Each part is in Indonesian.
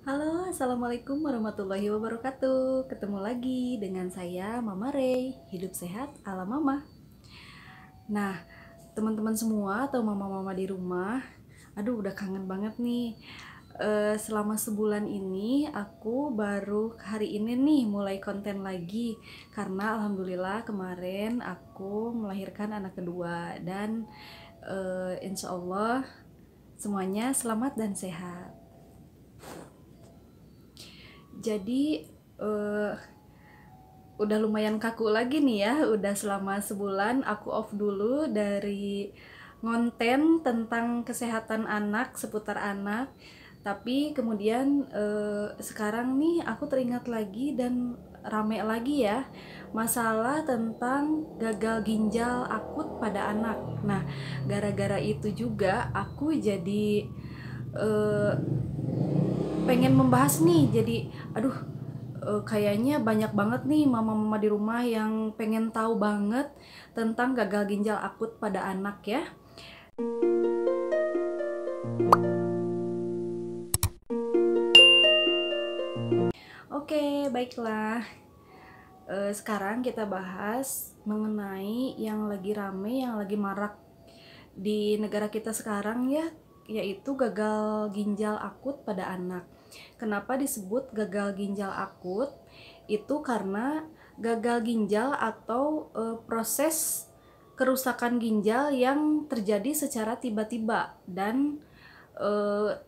Halo, Assalamualaikum warahmatullahi wabarakatuh. Ketemu lagi dengan saya, Mama Ray. Hidup sehat ala Mama. Nah, teman-teman semua atau mama-mama di rumah, aduh udah kangen banget nih. Selama sebulan ini aku baru hari ini nih mulai konten lagi karena alhamdulillah kemarin aku melahirkan anak kedua dan insya Allah semuanya selamat dan sehat. Jadi eh, udah lumayan kaku lagi nih ya, udah selama sebulan aku off dulu dari ngonten tentang kesehatan anak, seputar anak. Tapi kemudian sekarang nih aku teringat lagi dan rame lagi ya masalah tentang gagal ginjal akut pada anak. Nah, gara-gara itu juga aku jadi eh, pengen membahas nih. Jadi aduh, kayaknya banyak banget nih mama-mama di rumah yang pengen tahu banget tentang gagal ginjal akut pada anak ya. Oke, baiklah. Sekarang kita bahas mengenai yang lagi rame, yang lagi marak di negara kita sekarang ya, yaitu gagal ginjal akut pada anak. Kenapa disebut gagal ginjal akut? Itu karena gagal ginjal atau proses kerusakan ginjal yang terjadi secara tiba-tiba dan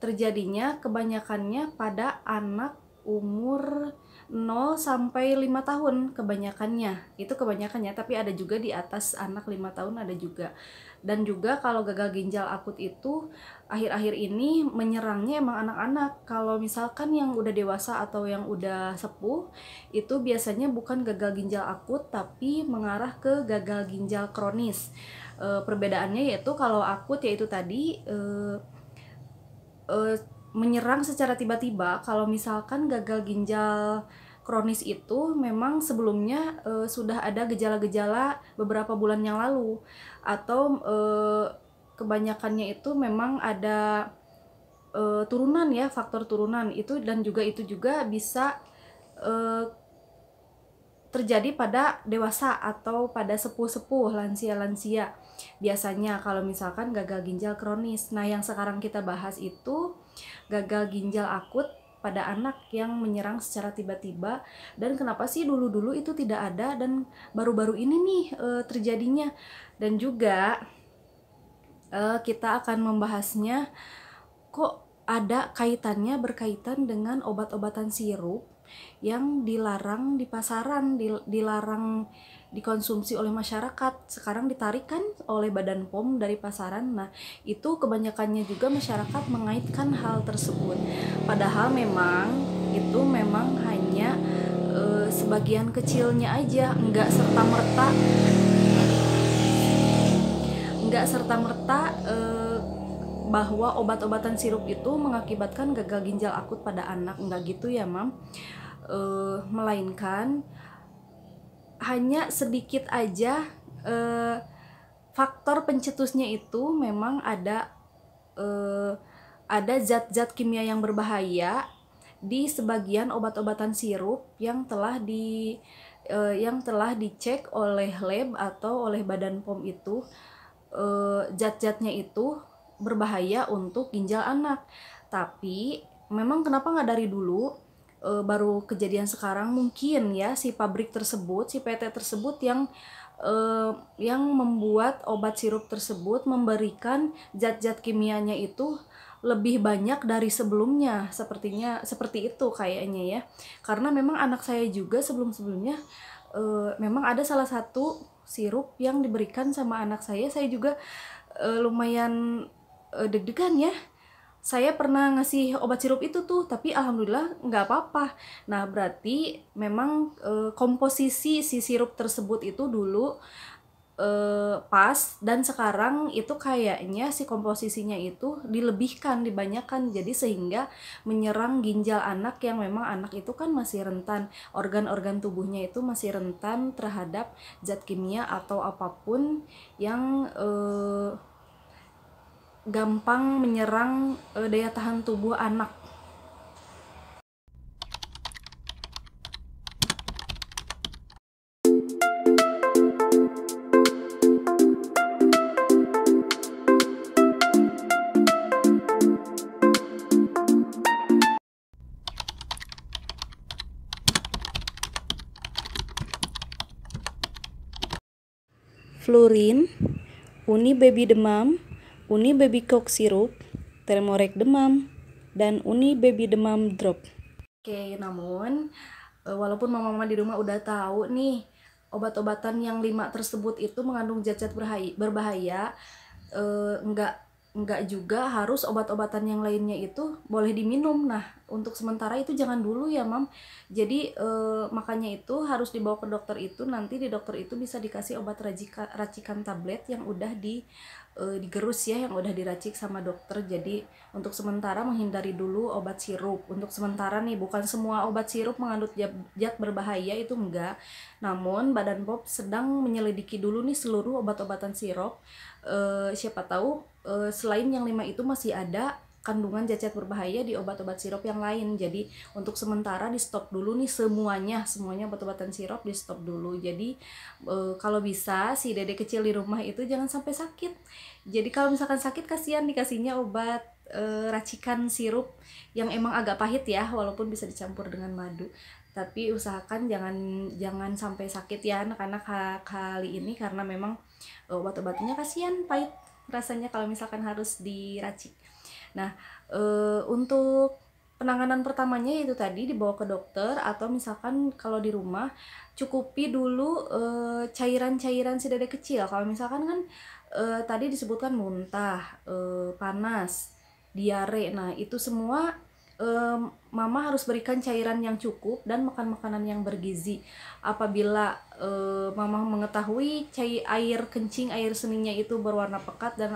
terjadinya kebanyakannya pada anak umur 0 sampai 5 tahun kebanyakannya. Itu kebanyakannya, tapi ada juga di atas anak 5 tahun ada juga. Dan juga kalau gagal ginjal akut itu akhir-akhir ini menyerangnya emang anak-anak. Kalau misalkan yang udah dewasa atau yang udah sepuh, itu biasanya bukan gagal ginjal akut tapi mengarah ke gagal ginjal kronis. Perbedaannya yaitu kalau akut yaitu tadi uh, menyerang secara tiba-tiba. Kalau misalkan gagal ginjal kronis itu memang sebelumnya sudah ada gejala-gejala beberapa bulan yang lalu, atau kebanyakannya itu memang ada turunan ya, faktor turunan itu, dan juga itu juga bisa uh, terjadi pada dewasa atau pada sepuh-sepuh, lansia-lansia. Biasanya kalau misalkan gagal ginjal kronis. Nah, yang sekarang kita bahas itu gagal ginjal akut pada anak yang menyerang secara tiba-tiba. Dan kenapa sih dulu-dulu itu tidak ada dan baru-baru ini nih terjadinya. Dan juga kita akan membahasnya kok ada kaitannya, berkaitan dengan obat-obatan sirup yang dilarang di pasaran, dilarang dikonsumsi oleh masyarakat. Sekarang ditarik kan oleh Badan POM dari pasaran. Nah, itu kebanyakannya juga masyarakat mengaitkan hal tersebut. Padahal memang itu memang hanya sebagian kecilnya aja, nggak serta merta bahwa obat-obatan sirup itu mengakibatkan gagal ginjal akut pada anak. Enggak gitu ya, Mam. Melainkan hanya sedikit aja faktor pencetusnya itu memang ada zat-zat kimia yang berbahaya di sebagian obat-obatan sirup yang telah dicek oleh lab atau oleh Badan POM itu. Zat-zatnya itu berbahaya untuk ginjal anak. Tapi memang kenapa nggak dari dulu, baru kejadian sekarang mungkin ya, si pabrik tersebut, si PT tersebut yang membuat obat sirup tersebut memberikan zat-zat kimianya itu lebih banyak dari sebelumnya, sepertinya seperti itu kayaknya ya. Karena memang anak saya juga sebelum-sebelumnya memang ada salah satu sirup yang diberikan sama anak saya juga lumayan deg-degan ya. Saya pernah ngasih obat sirup itu tuh, tapi alhamdulillah nggak apa-apa. Nah, berarti memang komposisi si sirup tersebut itu dulu pas, dan sekarang itu kayaknya si komposisinya itu dilebihkan, dibanyakan, jadi sehingga menyerang ginjal anak yang memang anak itu kan masih rentan, organ-organ tubuhnya itu masih rentan terhadap zat kimia atau apapun yang gampang menyerang daya tahan tubuh anak. Flurin, Uni Baby Demam, Uni Baby Cough Syrup, Telmorek Demam, dan Uni Baby Demam Drop. Oke, namun walaupun mama-mama di rumah udah tahu nih obat-obatan yang 5 tersebut itu mengandung zat-zat berbahaya, enggak juga harus obat-obatan yang lainnya itu boleh diminum. Nah, untuk sementara itu jangan dulu ya, Mam. Jadi makanya itu harus dibawa ke dokter itu, nanti di dokter itu bisa dikasih obat racikan tablet yang udah digerus ya, yang udah diracik sama dokter. Jadi untuk sementara menghindari dulu obat sirup. Untuk sementara nih, bukan semua obat sirup mengandung zat berbahaya, itu enggak. Namun Badan POM sedang menyelidiki dulu nih seluruh obat-obatan sirup. Siapa tahu selain yang 5 itu masih ada kandungan zat-zat berbahaya di obat-obat sirup yang lain. Jadi untuk sementara di stop dulu nih semuanya obat-obatan sirup di stop dulu. Jadi kalau bisa si dede kecil di rumah itu jangan sampai sakit. Jadi kalau misalkan sakit, kasihan dikasihnya obat racikan sirup yang emang agak pahit ya, walaupun bisa dicampur dengan madu. Tapi usahakan jangan sampai sakit ya anak-anak kali ini, karena memang obat-obatnya kasihan pahit rasanya kalau misalkan harus diracik. Nah, untuk penanganan pertamanya itu tadi dibawa ke dokter, atau misalkan kalau di rumah cukupi dulu cairan-cairan si dede kecil. Kalau misalkan kan tadi disebutkan muntah, panas, diare. Nah, itu semua mama harus berikan cairan yang cukup dan makan makanan yang bergizi. Apabila mama mengetahui air kencing, air seninya itu berwarna pekat dan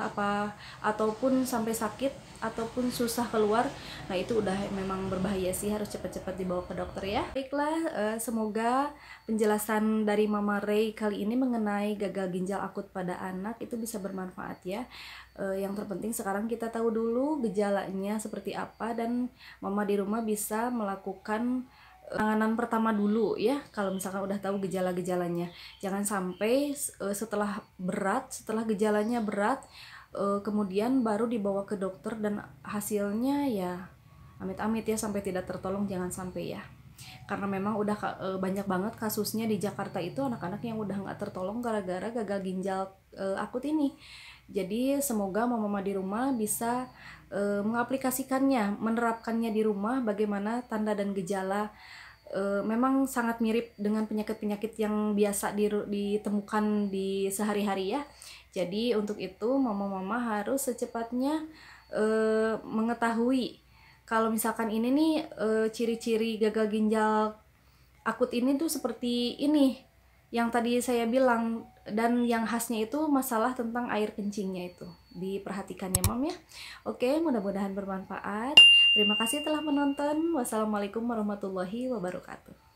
ataupun sampai sakit ataupun susah keluar, nah itu udah memang berbahaya sih, harus cepat-cepat dibawa ke dokter ya. Baiklah, semoga penjelasan dari Mama Ray kali ini mengenai gagal ginjal akut pada anak itu bisa bermanfaat ya. Yang terpenting sekarang kita tahu dulu gejalanya seperti apa, dan mama di rumah bisa melakukan penanganan pertama dulu ya. Kalau misalkan udah tahu gejala-gejalanya, jangan sampai setelah gejalanya berat kemudian baru dibawa ke dokter dan hasilnya ya amit-amit ya sampai tidak tertolong, jangan sampai ya. Karena memang udah banyak banget kasusnya di Jakarta itu, anak-anak yang udah nggak tertolong gara-gara gagal ginjal akut ini. Jadi semoga mama-mama di rumah bisa mengaplikasikannya, menerapkannya di rumah, bagaimana tanda dan gejala. Memang sangat mirip dengan penyakit-penyakit yang biasa ditemukan di sehari-hari ya. Jadi untuk itu mama-mama harus secepatnya mengetahui kalau misalkan ini nih ciri-ciri gagal ginjal akut ini tuh seperti ini yang tadi saya bilang, dan yang khasnya itu masalah tentang air kencingnya itu. Diperhatikan ya, Mam ya. Oke, mudah-mudahan bermanfaat. Terima kasih telah menonton. Wassalamualaikum warahmatullahi wabarakatuh.